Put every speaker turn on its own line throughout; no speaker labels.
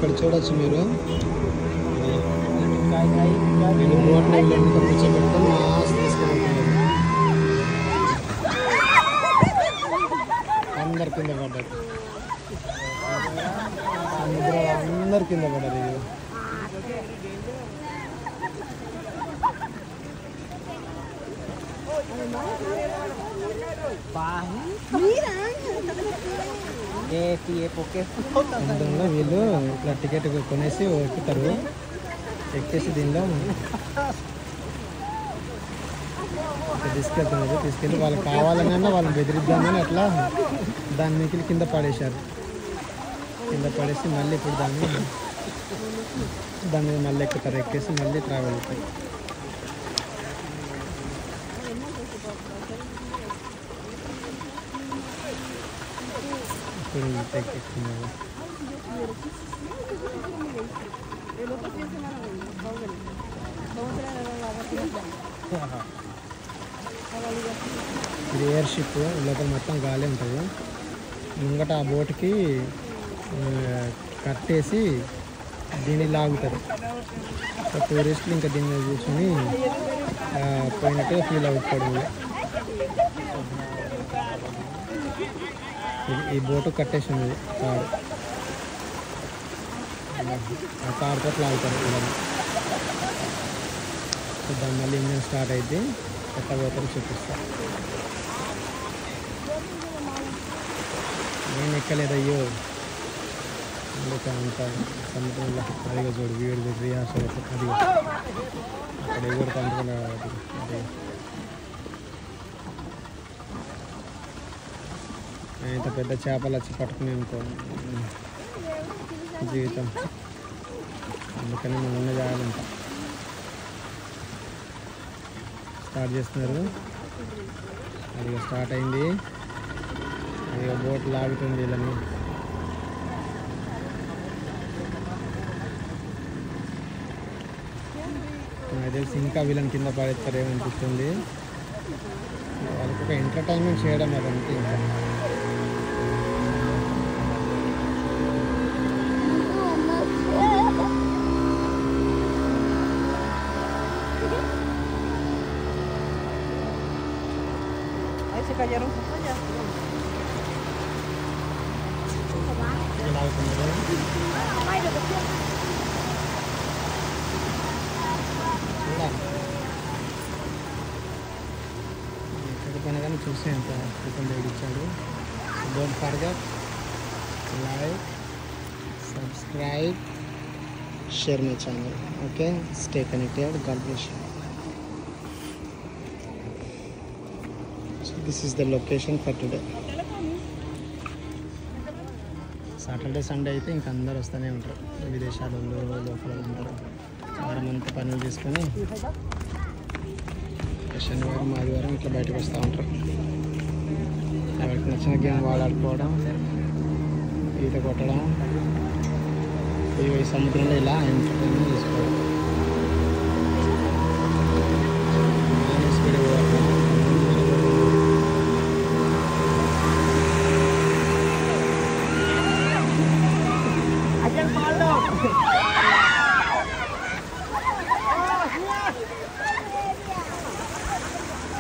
ఇక్కడ చూడొచ్చు మీరు బోట్లో వీళ్ళంతా కూర్చోబెట్టుకొని మాస్ తీసుకెళ్తున్నారు. అందరు కింద పడ్డారు, సముద్రాలు అందరు కింద పడ్డారు. ఇది సముద్రంలో వీళ్ళు ఇట్లా టికెట్ కొనేసి ఎక్కుతారు. ఎక్కేసి దీనిలో తీసుకెళ్తున్నారు. తీసుకెళ్ళి వాళ్ళకి కావాలన్నా వాళ్ళని బెదిరిద్దామని అట్లా దాని మిగిలి కింద పడేశారు. కింద పడేసి మళ్ళీ ఇప్పుడు దాని మీద మళ్ళీ ఎక్కుతారు. ఎక్కేసి మళ్ళీ ట్రావెల్ అవుతారు. ఇప్పుడు ఎక్కుతున్నారు. ఇది ఎయిర్ షిప్, లోపల మొత్తం గాలి ఉంటుంది. ముంగట ఆ బోట్కి కట్టేసి దీన్ని లాగుతారు. టూరిస్టులు ఇంకా దీన్ని కూర్చొని పోయినట్టు ఫీల్ అవుతాడు. ఈ బోటు కట్టేసింది తాడు, ఆ తాడుతో లాగుతారు. దాని మళ్ళీ ఇంజన్ స్టార్ట్ అయితే ఎట్లా పోతారో చూపిస్తారు. నేను ఎక్కలేదు, అయ్యో అందుకే అంత సముద్రంలో. అదిగా చూడు వీడు రియాక్షన్ అదిగో అక్కడ ఎగురుతా అనుకున్నా. అది ఇంత పెద్ద చేపలు వచ్చి పట్టుకునే అనుకో జీవితం. అందుకని మనం ఉన్న జాగాలంట స్టార్ట్ చేస్తున్నారు. అది స్టార్ట్ అయింది. అది బోట్ లాగుతుంది వీళ్ళని. నాకు తెలిసి ఇంకా వీళ్ళని కింద పడేస్తారేమనిపిస్తుంది. వాళ్ళకి ఒక ఎంటర్టైన్మెంట్ చేయడం అదంటే ఇంకా. ఎక్కడికైనా కానీ చూస్తే ఎంత క్రితం ఇచ్చాడు. Don't forget like, subscribe, share my channel. Okay, stay connected. God bless you. This is the location for today. Saturday Sunday అయితే ఇంక అందరు వస్తూనే ఉంటారు. విదేశాలలో లోపల ఉంటారు. వారమంతా పనులు చేసుకొని శనివారం ఆదివారం ఇట్లా బయటకు వస్తూ ఉంటారు. ఎవరికి నచ్చిన గేమ్ వాళ్ళు ఆడుకోవడం, ఈత కొట్టడం, ఈ సముద్రంలో ఇలా ఎంటర్టైన్మెంట్ చేసుకోవడం.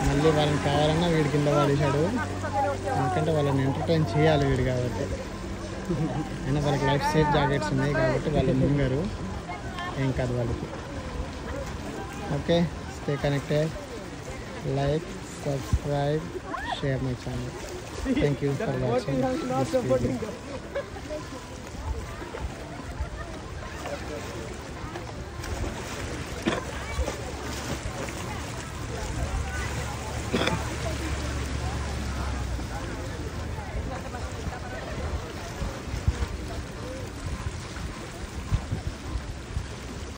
మళ్ళీ వాళ్ళని కావాలన్నా వీడి కింద పడేశాడు. ఎందుకంటే వాళ్ళని ఎంటర్టైన్ చేయాలి వీడు కాబట్టి. అయినా వాళ్ళకి లైఫ్ సేఫ్ జాకెట్స్ ఉన్నాయి కాబట్టి వాళ్ళు ముంగారు, ఏం కాదు వాళ్ళకి. Okay, stay connected. Like, subscribe, share my channel. Thank you for watching this video.